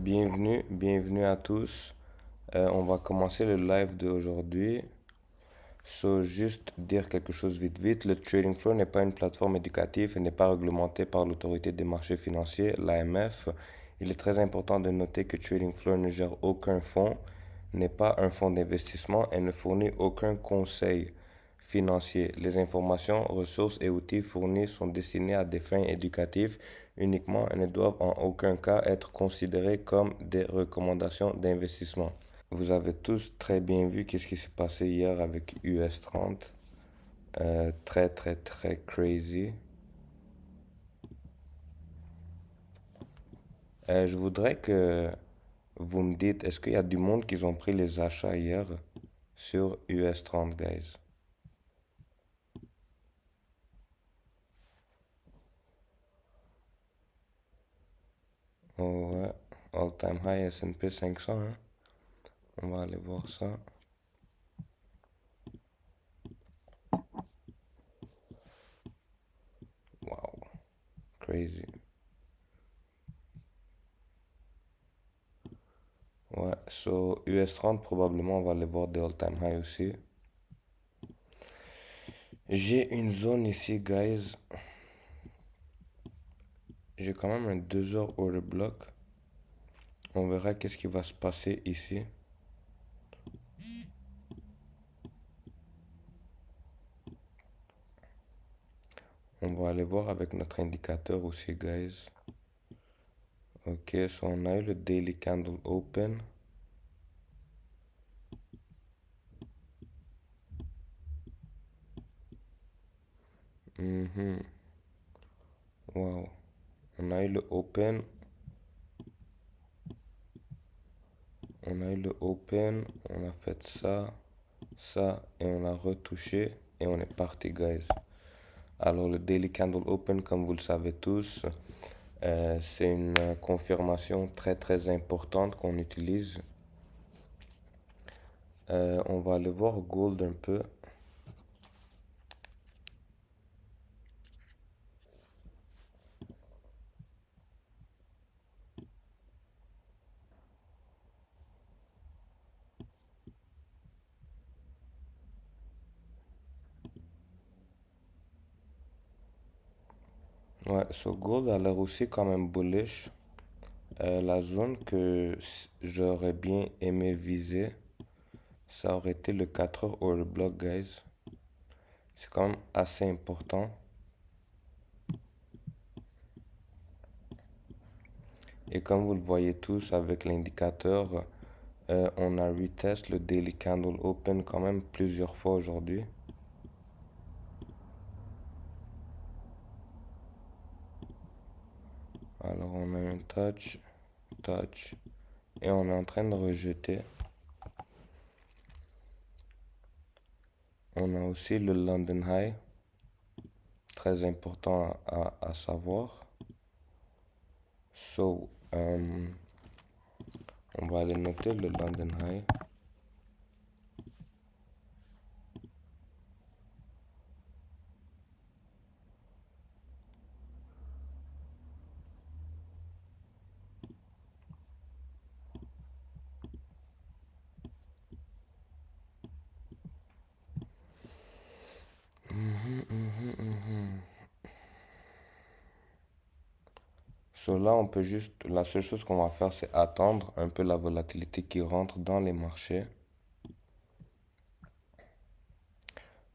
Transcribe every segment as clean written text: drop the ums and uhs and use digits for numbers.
Bienvenue à tous. On va commencer le live d'aujourd'hui. Juste dire quelque chose vite vite. Le Trading Floor n'est pas une plateforme éducative et n'est pas réglementé par l'autorité des marchés financiers, l'AMF. Il est très important de noter que Trading Floor ne gère aucun fonds, n'est pas un fonds d'investissement et ne fournit aucun conseil financier. Les informations, ressources et outils fournis sont destinés à des fins éducatives uniquement et ne doivent en aucun cas être considérés comme des recommandations d'investissement. Vous avez tous très bien vu qu'est-ce qui s'est passé hier avec US30. Très crazy. Je voudrais que vous me dites, est-ce qu'il y a du monde qui ont pris les achats hier sur US30, guys? Oh, ouais, all-time high S&P 500, hein? On va aller voir ça. Wow, crazy. Ouais, so US30, probablement, on va aller voir des all-time high aussi. J'ai une zone ici, guys. J'ai quand même un 2 heures order block. On verra qu'est-ce qui va se passer ici. On va aller voir avec notre indicateur aussi, guys. Ok, so on a eu le daily candle open. Mhm. Wow. On a eu le open. On a eu le open. On a fait ça, et on a retouché. Et on est parti, guys. Alors, le daily candle open, comme vous le savez tous, c'est une confirmation très importante qu'on utilise. On va aller voir gold un peu. Ouais, so gold a l'air aussi quand même bullish. La zone que j'aurais bien aimé viser, ça aurait été le 4 heures order block, guys. C'est quand même assez important. Et comme vous le voyez tous avec l'indicateur, on a retest le daily candle open quand même plusieurs fois aujourd'hui. Alors on a un touch, et on est en train de rejeter. On a aussi le London High, très important à savoir. So, on va aller noter le London High. So là, on peut juste, la seule chose qu'on va faire, c'est attendre un peu la volatilité qui rentre dans les marchés.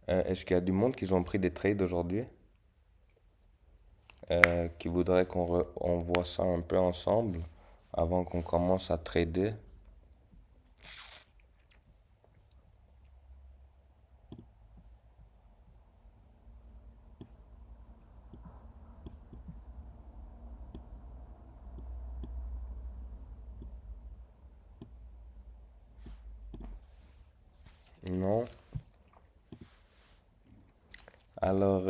Est-ce qu'il y a du monde qui ont pris des trades aujourd'hui? Qui voudrait on voit ça un peu ensemble avant qu'on commence à trader? Non? Alors,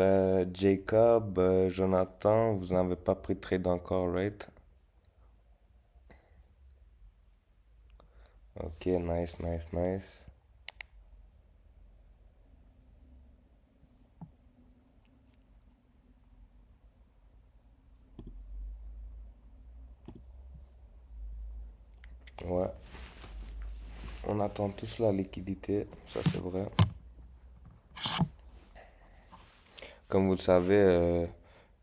Jacob, Jonathan, vous n'avez pas pris de trade encore, right? Ok, nice. Ouais, on attend tous la liquidité, ça c'est vrai. Comme vous le savez,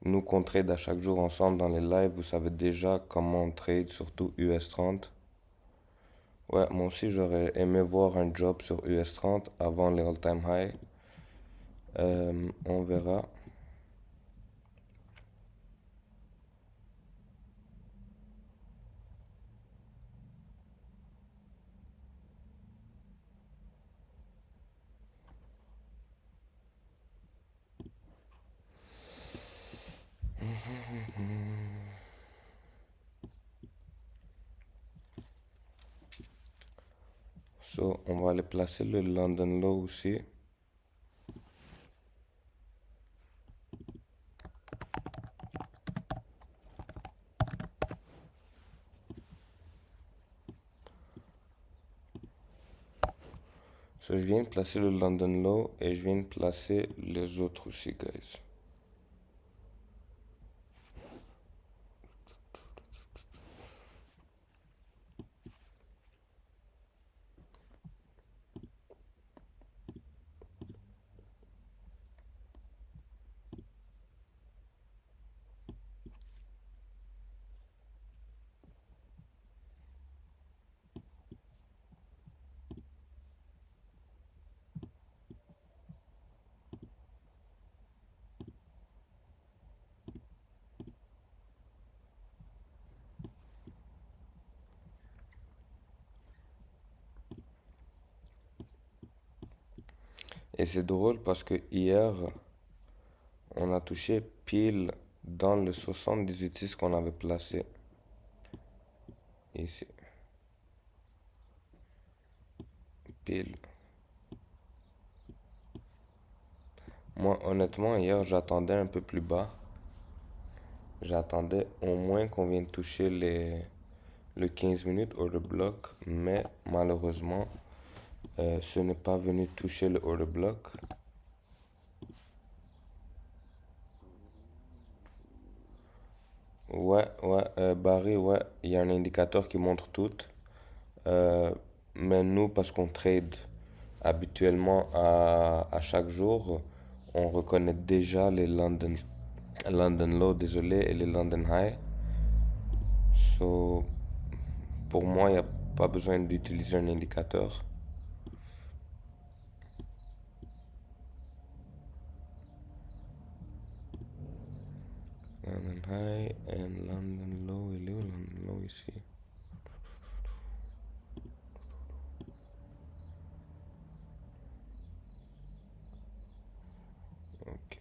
nous qu'on trade à chaque jour ensemble dans les lives, vous savez déjà comment on trade, surtout US30. Ouais, moi aussi j'aurais aimé voir un job sur US30 avant les all-time high. On verra. So, on va aller placer le London Low aussi. So, je viens de placer le London Low et je viens de placer les autres aussi, guys. Et c'est drôle parce que hier, on a touché pile dans le 78,6 qu'on avait placé. Ici, pile. Moi, honnêtement, hier, j'attendais un peu plus bas. J'attendais au moins qu'on vienne toucher le 15 minutes order block, mais malheureusement, ce n'est pas venu toucher le order block. Ouais, ouais, Barry, ouais, il y a un indicateur qui montre tout. Euh, mais nous, parce qu'on trade habituellement à chaque jour, on reconnaît déjà les London Low, désolé, et les London High. So, pour moi, il n'y a pas besoin d'utiliser un indicateur. London High et London Low, il est où London Low ici? Ok.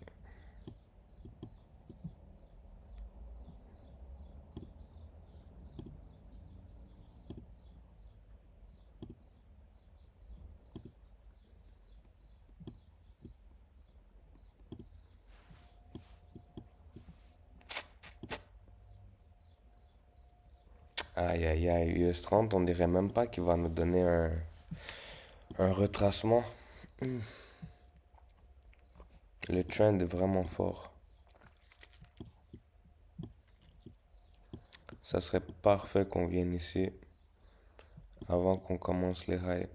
Aïe aïe aïe, US30, on dirait même pas qu'il va nous donner un retracement. Le trend est vraiment fort. Ça serait parfait qu'on vienne ici avant qu'on commence les highs.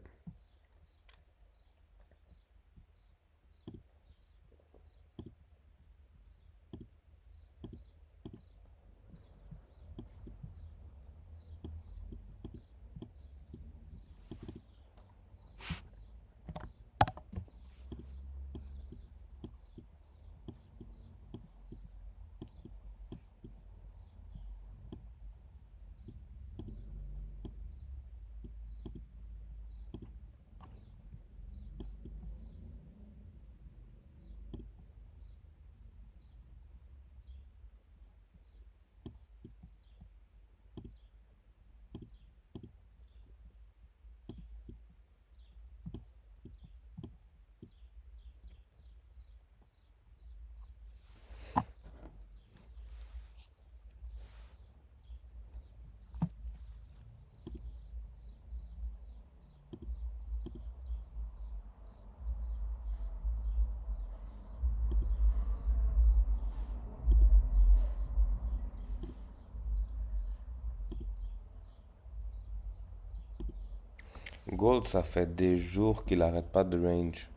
Gold, ça fait des jours qu'il arrête pas de range.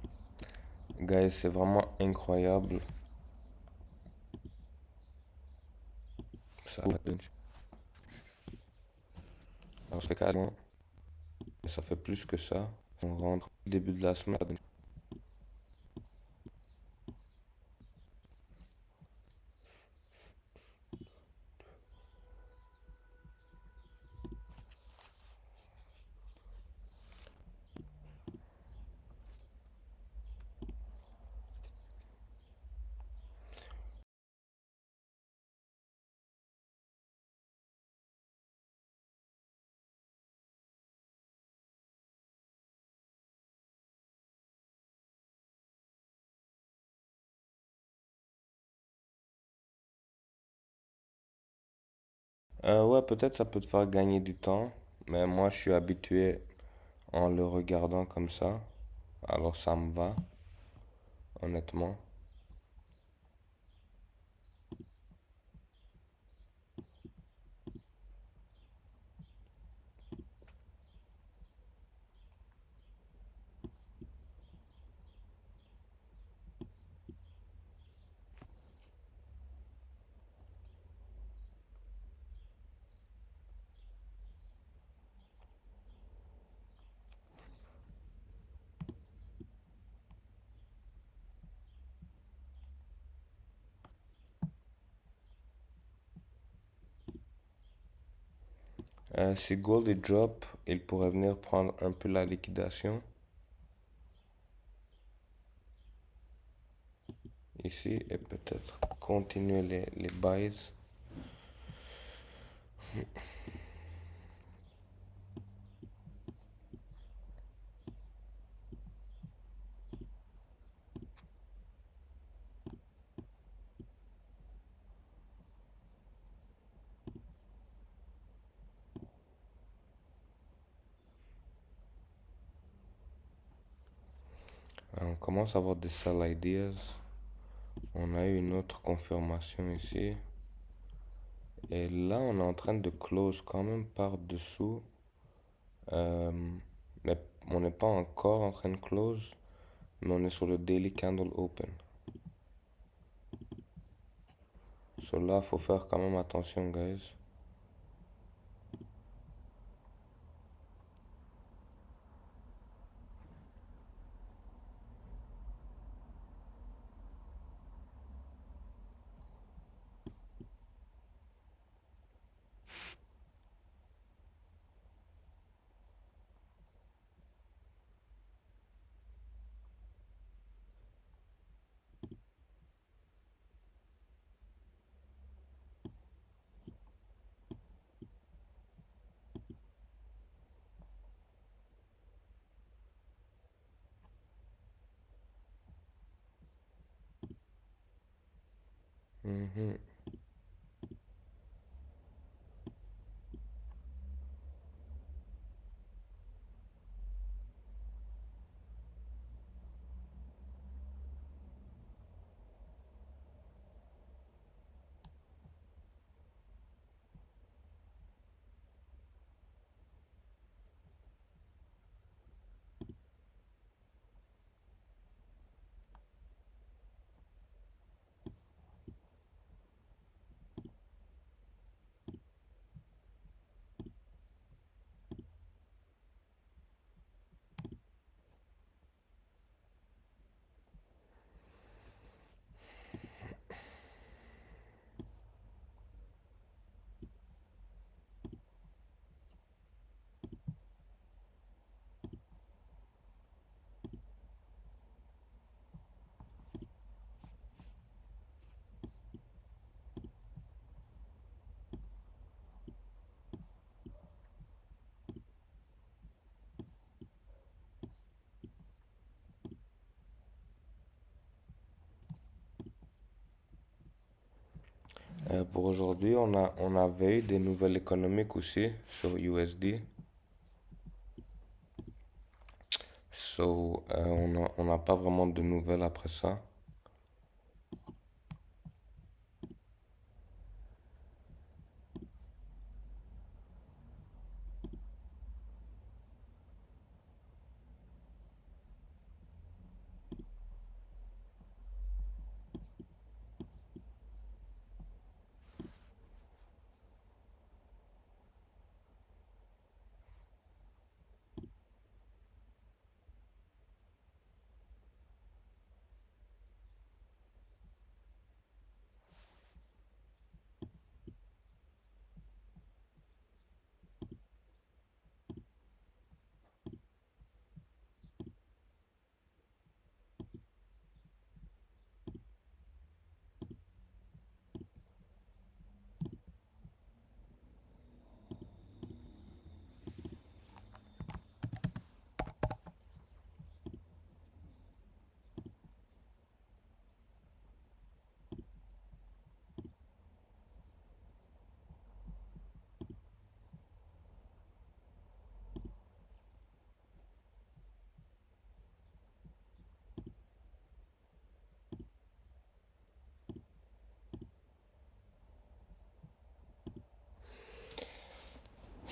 Guys, c'est vraiment incroyable. Ça, alors, ça fait 4 mois, et ça fait plus que ça. On rentre au début de la semaine. Ouais, peut-être ça peut te faire gagner du temps, mais moi je suis habitué en le regardant comme ça, alors ça me va, honnêtement. Si Gold est drop, il pourrait venir prendre un peu la liquidation ici et peut-être continuer les buys. On commence à avoir des sell ideas. On a eu une autre confirmation ici. Et là, on est en train de close quand même par-dessous. Euh, mais on n'est pas encore en train de close, mais on est sur le daily candle open. So là, faut faire quand même attention, guys. Mhm, pour aujourd'hui, on avait eu des nouvelles économiques aussi sur USD. So, on n'a pas vraiment de nouvelles après ça.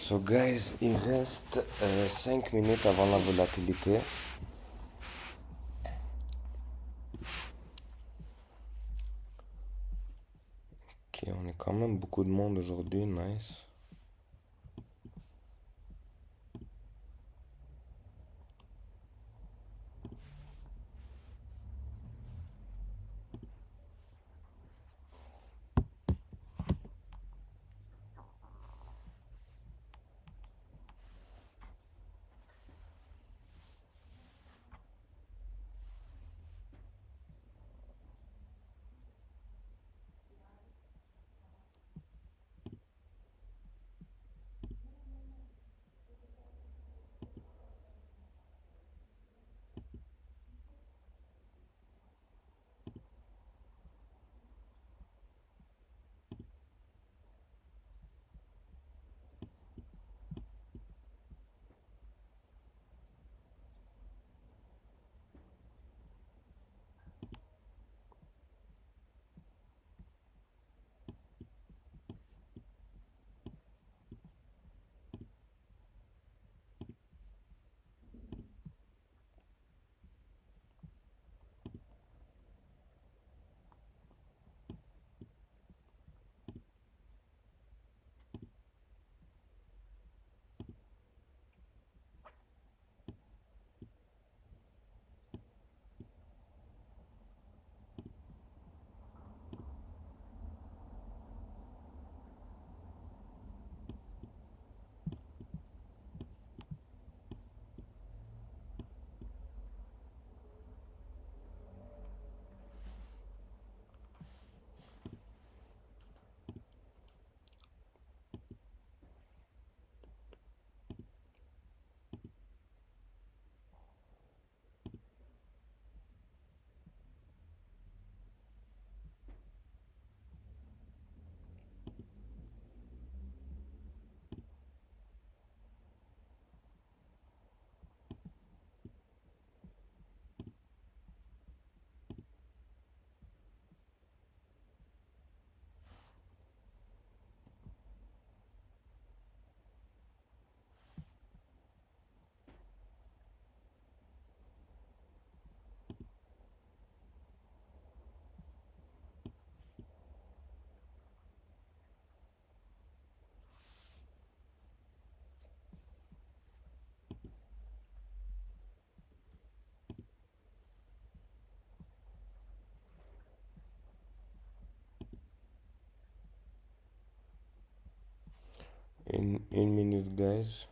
So guys, il reste 5 minutes avant la volatilité. Ok, on est quand même beaucoup de monde aujourd'hui, nice. Une minute, guys.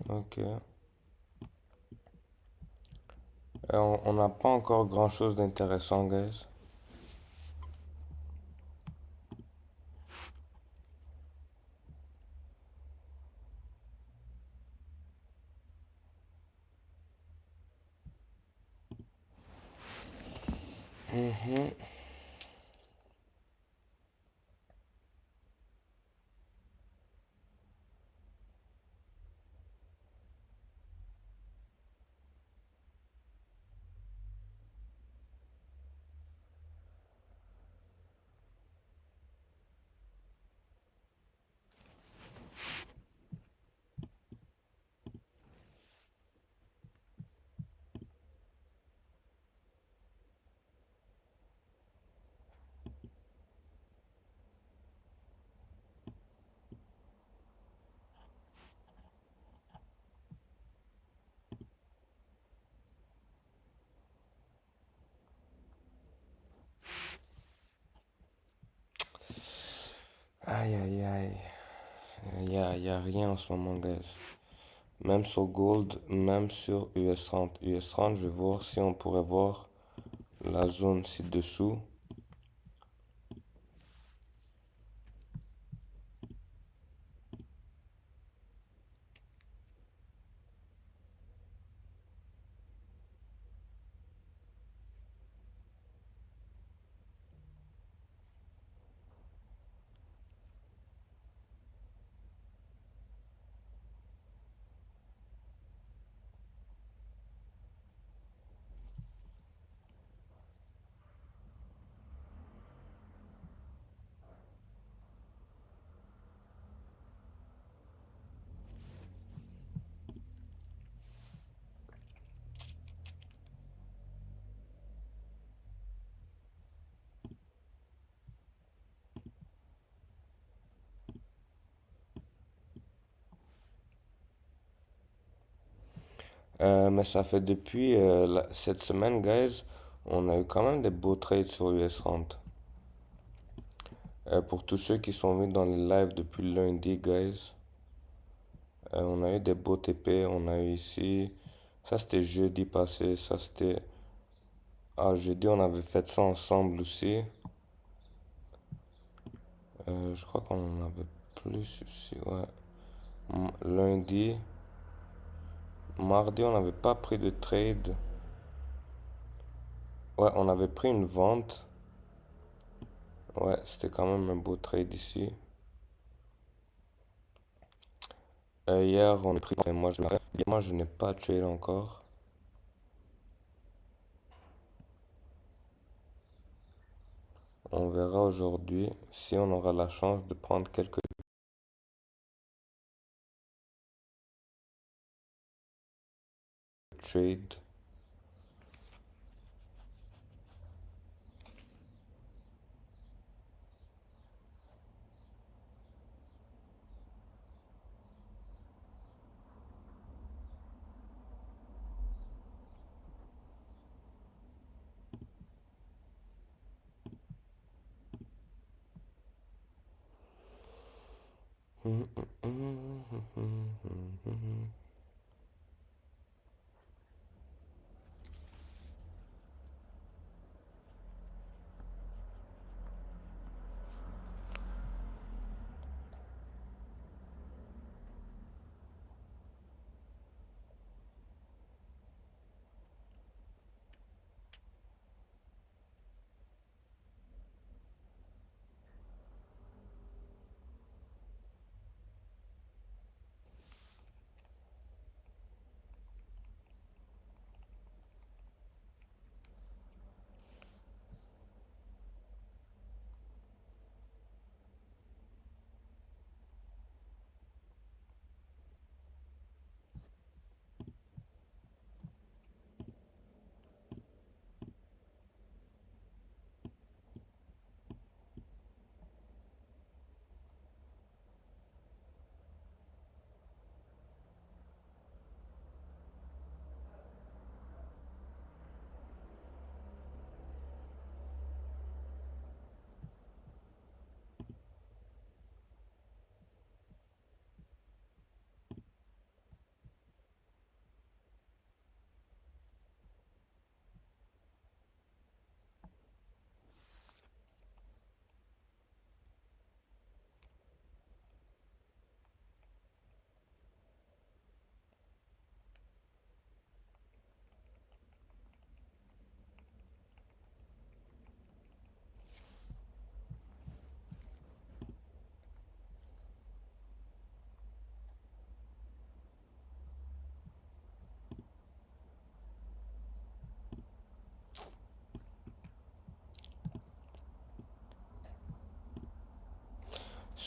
Ok. On n'a pas encore grand-chose d'intéressant, guys. Mhm. Aïe, aïe, aïe. Y a rien en ce moment, guys. Même sur Gold, même sur US30. US30, je vais voir si on pourrait voir la zone ci-dessous. Mais ça fait depuis cette semaine, guys, on a eu quand même des beaux trades sur US30. Pour tous ceux qui sont venus dans les lives depuis lundi, guys, on a eu des beaux TP. On a eu ici. Ça, c'était jeudi passé. Ça, c'était. Ah, jeudi, on avait fait ça ensemble aussi. Je crois qu'on en avait plus ici, ouais. Lundi. Mardi, on n'avait pas pris de trade. Ouais, on avait pris une vente. Ouais, c'était quand même un beau trade ici. Hier, on a pris. Moi, je n'ai pas trade encore. On verra aujourd'hui si on aura la chance de prendre quelques trades.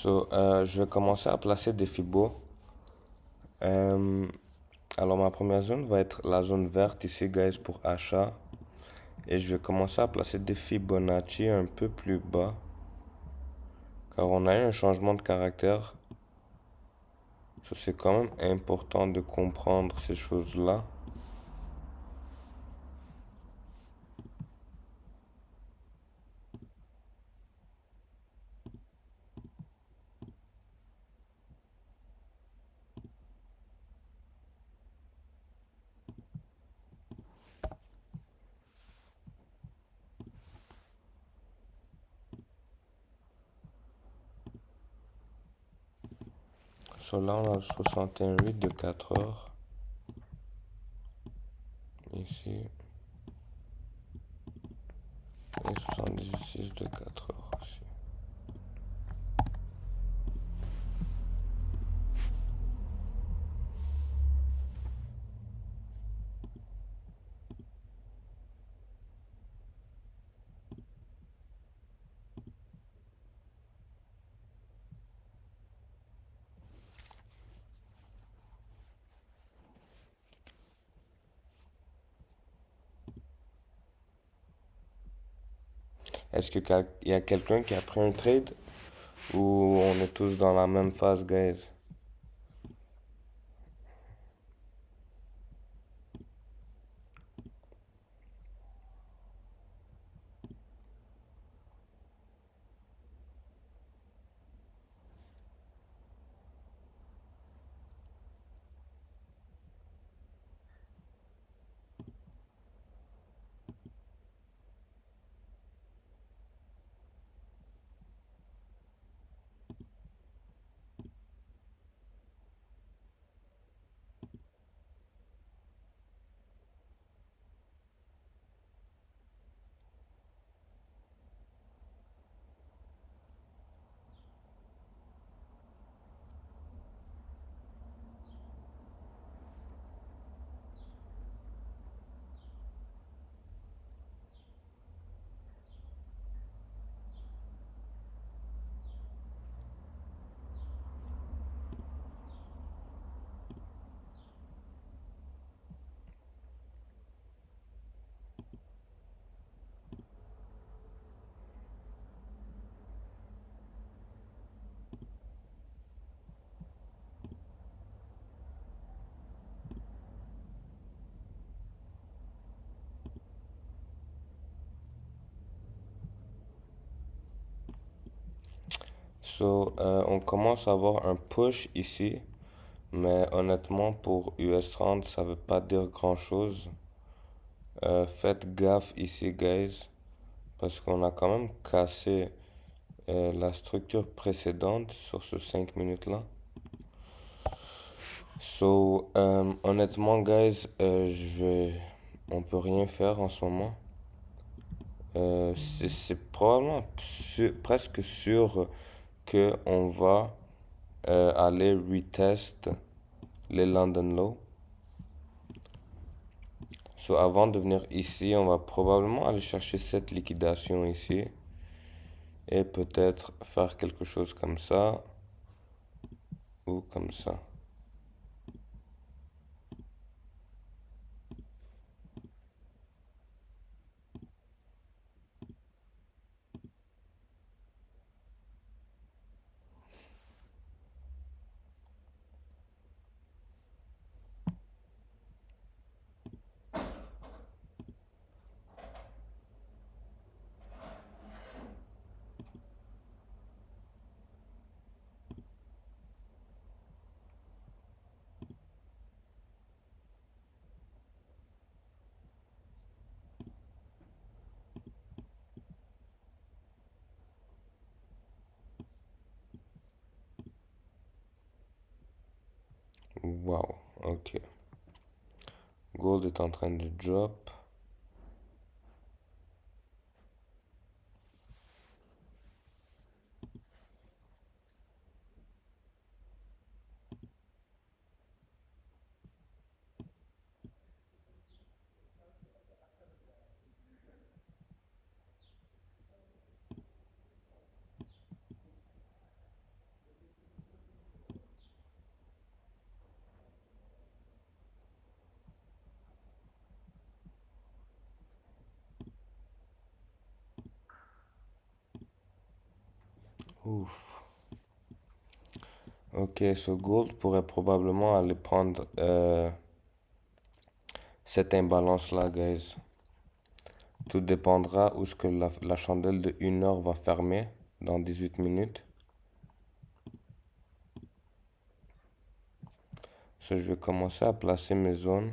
Je vais commencer à placer des fibos. Euh, alors, ma première zone va être la zone verte ici, guys, pour achat. Et je vais commencer à placer des Fibonacci un peu plus bas. Car on a eu un changement de caractère. C'est quand même important de comprendre ces choses-là. Là, on a le 61,8 de 4 heures. Ici. Et 78,6 de 4 heures aussi. Est-ce qu'il y a quelqu'un qui a pris un trade ou on est tous dans la même phase, guys? On commence à avoir un push ici, mais honnêtement, pour US30, ça veut pas dire grand-chose. Faites gaffe ici, guys, parce qu'on a quand même cassé la structure précédente sur ce 5 minutes-là. Honnêtement, guys, on peut rien faire en ce moment. C'est probablement presque sûr que on va aller retest les London Low. Avant de venir ici, on va probablement aller chercher cette liquidation ici et peut-être faire quelque chose comme ça ou comme ça. Wow, ok. Gold est en train de drop. Ouf. Ok, so Gold pourrait probablement aller prendre cette imbalance-là, guys. Tout dépendra où ce que la chandelle de 1 heure va fermer dans 18 minutes. So, je vais commencer à placer mes zones.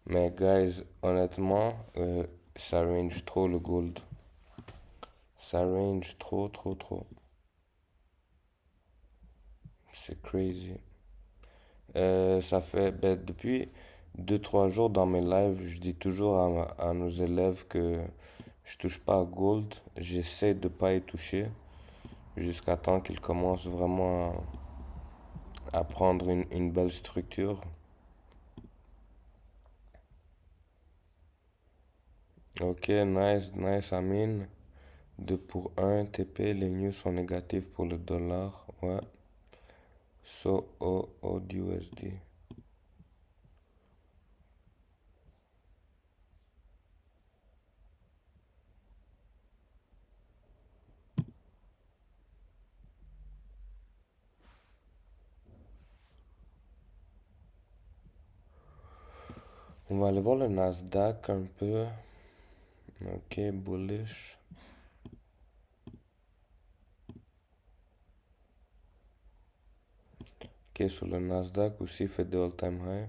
Mais guys, honnêtement, ça range trop le gold. Ça range trop, trop, trop. C'est crazy. Ça fait, ben, depuis 2 3 jours dans mes lives, je dis toujours à nos élèves que je touche pas à gold. J'essaie de pas y toucher jusqu'à temps qu'ils commencent vraiment à prendre une belle structure. Ok, nice, nice, Amine. 2 pour 1 TP, les news sont négatives pour le dollar. Ouais. So, AUD USD. On va aller voir le Nasdaq un peu. Ok, bullish. Ok, sur le Nasdaq aussi, fait de all-time high.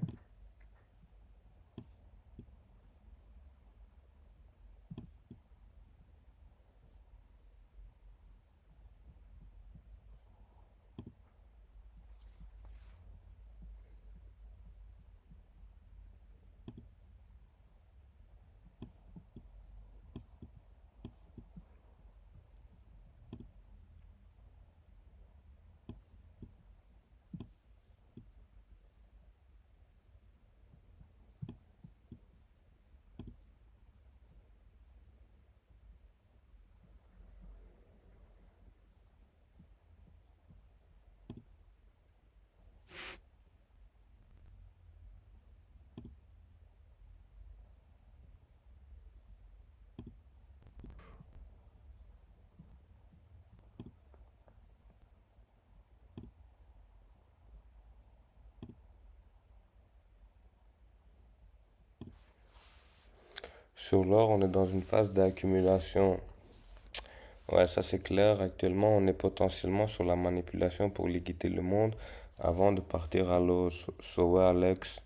Sur l'or, on est dans une phase d'accumulation. Ouais, ça c'est clair. Actuellement, on est potentiellement sur la manipulation pour liquider le monde avant de partir à l'eau. Ouais, Alex.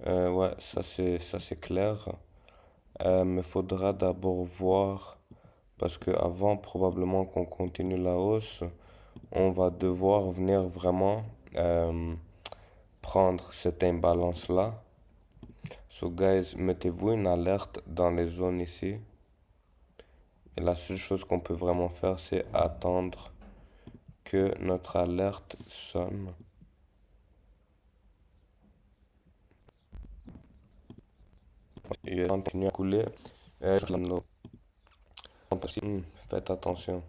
Ouais, ça c'est clair. Mais faudra d'abord voir parce que avant probablement qu'on continue la hausse, on va devoir venir vraiment prendre cette imbalance-là. So guys, mettez-vous une alerte dans les zones ici. Et la seule chose qu'on peut vraiment faire, c'est attendre que notre alerte sonne. Et continue à couler. Faites attention.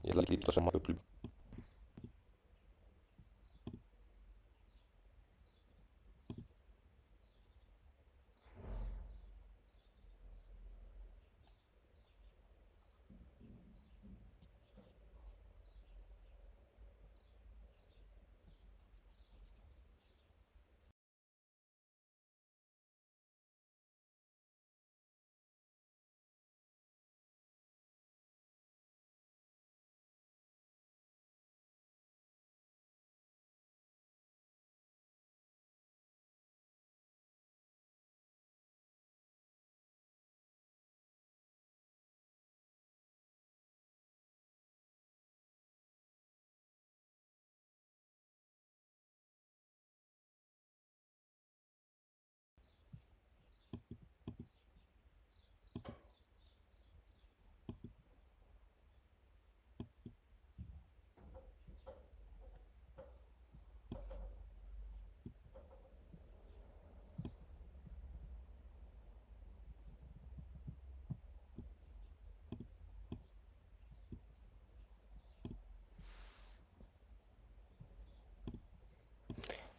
Il y a de la liquidité un peu plus.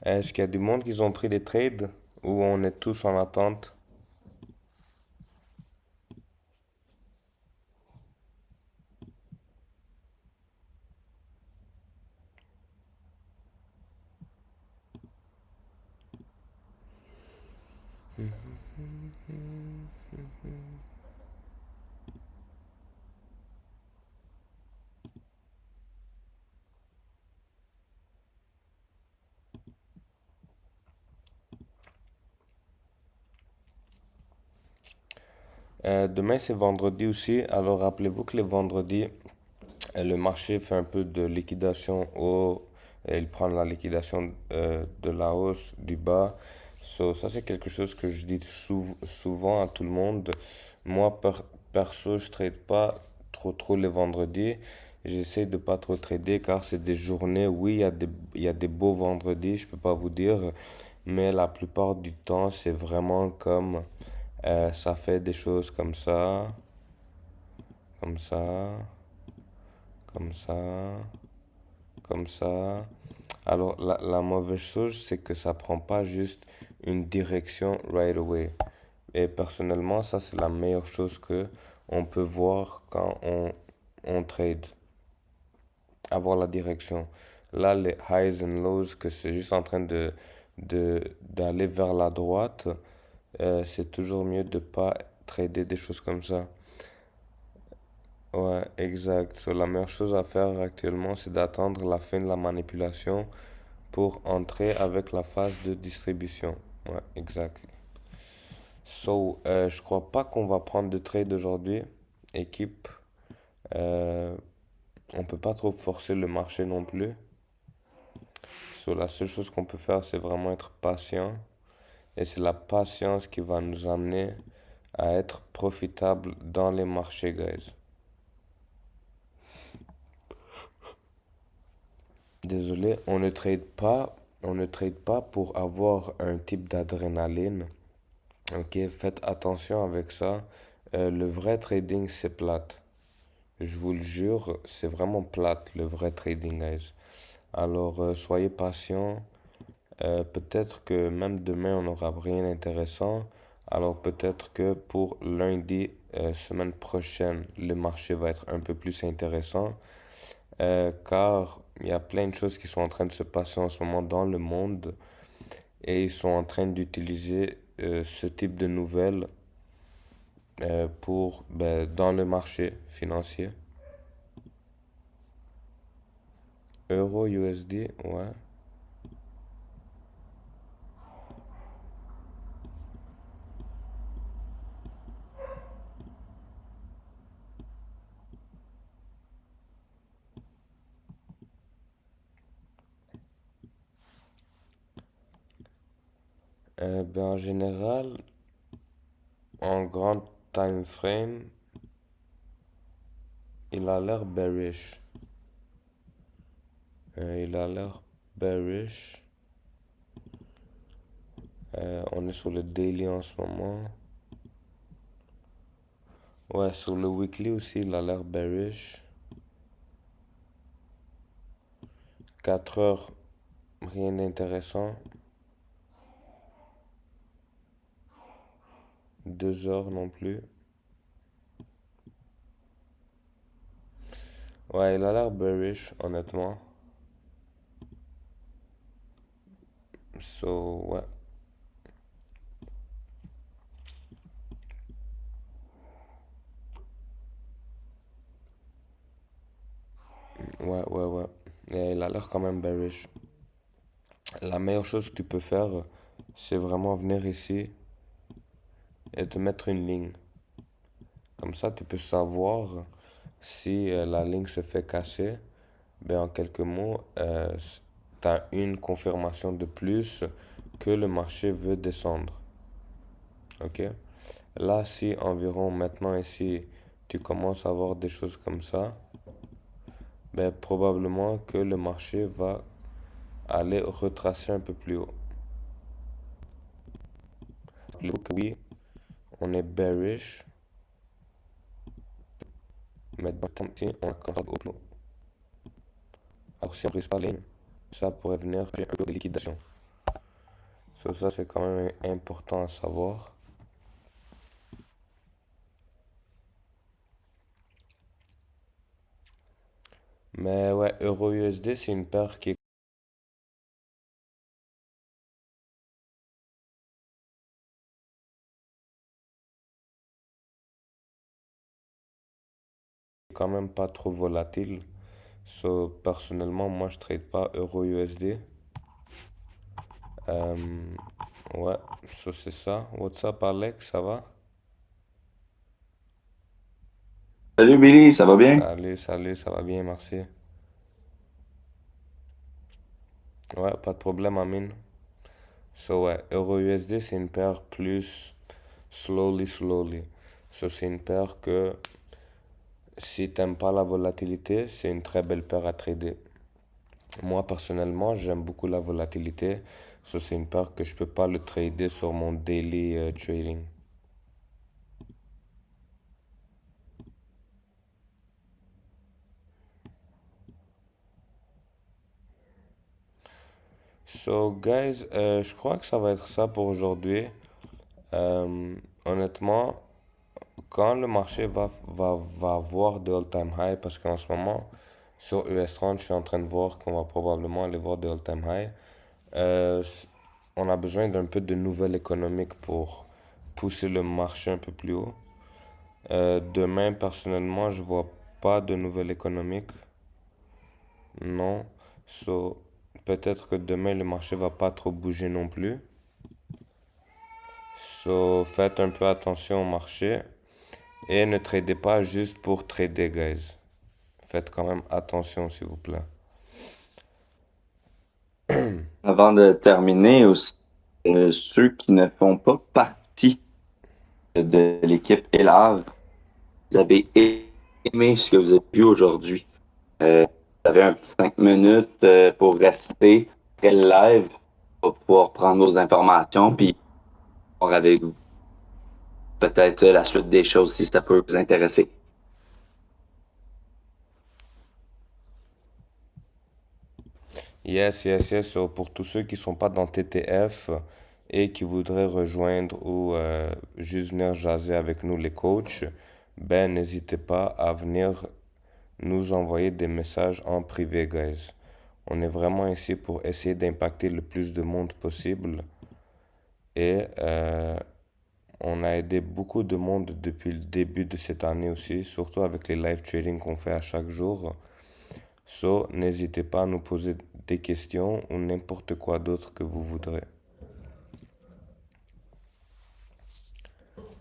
Est-ce qu'il y a du monde qui ont pris des trades ou on est tous en attente? Demain c'est vendredi aussi, alors rappelez-vous que les vendredis, le marché fait un peu de liquidation haut, et il prend la liquidation de la hausse, du bas. So, ça c'est quelque chose que je dis souvent à tout le monde. Moi, perso, je trade pas trop les vendredis. J'essaie de pas trop trader car c'est des journées, oui, il y a des beaux vendredis, je peux pas vous dire, mais la plupart du temps, c'est vraiment comme ça fait des choses comme ça, comme ça, comme ça. Alors, la mauvaise chose, c'est que ça prend pas juste une direction right away. Et personnellement, ça, c'est la meilleure chose que on peut voir quand on trade. Avoir la direction. Là, les highs and lows, que c'est juste en train d'aller vers la droite, c'est toujours mieux de pas trader des choses comme ça. Ouais, exact. So, la meilleure chose à faire actuellement, c'est d'attendre la fin de la manipulation pour entrer avec la phase de distribution. Ouais, exact. So, je crois pas qu'on va prendre de trade aujourd'hui, équipe. Euh, on peut pas trop forcer le marché non plus. So, la seule chose qu'on peut faire, c'est vraiment être patient. Et c'est la patience qui va nous amener à être profitable dans les marchés, guys. Désolé, on ne trade pas pour avoir un type d'adrénaline. Ok, faites attention avec ça. Le vrai trading, c'est plate. Je vous le jure, c'est vraiment plate, le vrai trading, guys. Alors, soyez patient. Peut-être que même demain, on n'aura rien d'intéressant. Alors, peut-être que pour lundi, semaine prochaine, le marché va être un peu plus intéressant. Car il y a plein de choses qui sont en train de se passer en ce moment dans le monde et ils sont en train d'utiliser ce type de nouvelles pour dans le marché financier. Euro USD, ouais. En général, en grand time frame, il a l'air bearish. Il a l'air bearish. On est sur le daily en ce moment. Ouais, sur le weekly aussi, il a l'air bearish. 4 heures, rien d'intéressant. 2 heures non plus. Ouais, il a l'air bearish, honnêtement. So, ouais. Ouais. Et il a l'air quand même bearish. La meilleure chose que tu peux faire, c'est vraiment venir ici et te mettre une ligne. Comme ça, tu peux savoir si la ligne se fait casser. Ben, en quelques mots, tu as une confirmation de plus que le marché veut descendre. Ok? Là, si environ maintenant ici, tu commences à voir des choses comme ça, ben, probablement que le marché va aller retracer un peu plus haut. Donc oui, on est bearish, mais dans si on commence au plus haut. Alors si on brise pas la ligne, ça pourrait venir un peu de liquidation. So, ça, c'est quand même important à savoir. Mais ouais, Euro USD, c'est une paire qui est quand même pas trop volatile. So, personnellement, moi, je trade pas Euro USD. Euh, ouais, so c'est ça. What's up, Alex, ça va? Salut Billy, ça va bien? Salut, salut, ça va bien, merci. Ouais, pas de problème, Amine. So, ouais, Euro USD, c'est une paire plus slowly. So, c'est une paire que si t'aimes pas la volatilité, c'est une très belle paire à trader. Moi, personnellement, j'aime beaucoup la volatilité. So, c'est une paire que je peux pas le trader sur mon daily trading. So, guys, je crois que ça va être ça pour aujourd'hui. Euh, honnêtement, quand le marché va voir des all-time high, parce qu'en ce moment, sur US30, je suis en train de voir qu'on va probablement aller voir des all-time high, euh, s- on a besoin d'un peu de nouvelles économiques pour pousser le marché un peu plus haut. Demain, personnellement, je vois pas de nouvelles économiques. Non. So, peut-être que demain, le marché va pas trop bouger non plus. So, faites un peu attention au marché et ne tradez pas juste pour trader, guys. Faites quand même attention, s'il vous plaît. Avant de terminer aussi, ceux qui ne font pas partie de l'équipe Élave, vous avez aimé ce que vous avez vu aujourd'hui. Vous avez un petit 5 minutes pour rester après le live, pour pouvoir prendre vos informations, puis voir avec vous peut-être la suite des choses si ça peut vous intéresser. Yes. So, pour tous ceux qui sont pas dans TTF et qui voudraient rejoindre ou juste venir jaser avec nous, les coachs, ben n'hésitez pas à venir nous envoyer des messages en privé, guys. On est vraiment ici pour essayer d'impacter le plus de monde possible et on a aidé beaucoup de monde depuis le début de cette année aussi, surtout avec les live trading qu'on fait à chaque jour. So, n'hésitez pas à nous poser des questions ou n'importe quoi d'autre que vous voudrez.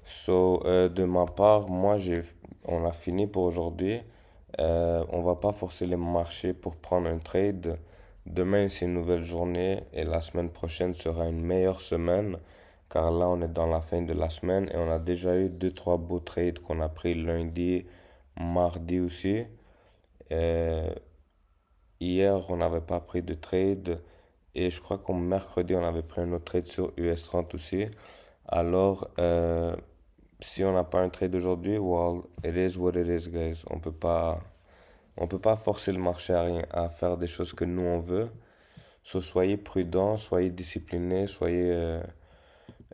So, de ma part, on a fini pour aujourd'hui. On va pas forcer les marchés pour prendre un trade. Demain, c'est une nouvelle journée et la semaine prochaine sera une meilleure semaine car là, on est dans la fin de la semaine et on a déjà eu deux, trois beaux trades qu'on a pris lundi, mardi aussi. Euh, Hier, on n'avait pas pris de trade et je crois qu'au mercredi, on avait pris un autre trade sur US30 aussi. Alors, si on n'a pas un trade aujourd'hui, well, it is what it is, guys. On peut pas forcer le marché à rien, à faire des choses que nous on veut. So, soyez prudents, soyez disciplinés, soyez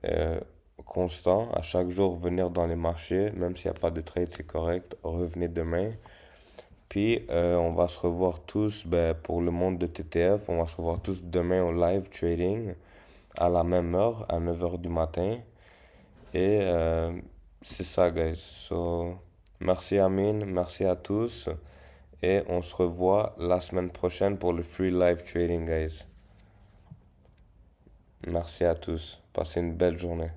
euh, constants. À chaque jour, venir dans les marchés, même s'il n'y a pas de trade, c'est correct. Revenez demain. Puis, on va se revoir tous ben, pour le monde de TTF. On va se revoir tous demain au live trading à la même heure, à 9 heures du matin. Et c'est ça, guys. So, merci Amine, merci à tous. Et on se revoit la semaine prochaine pour le free live trading, guys. Merci à tous. Passez une belle journée.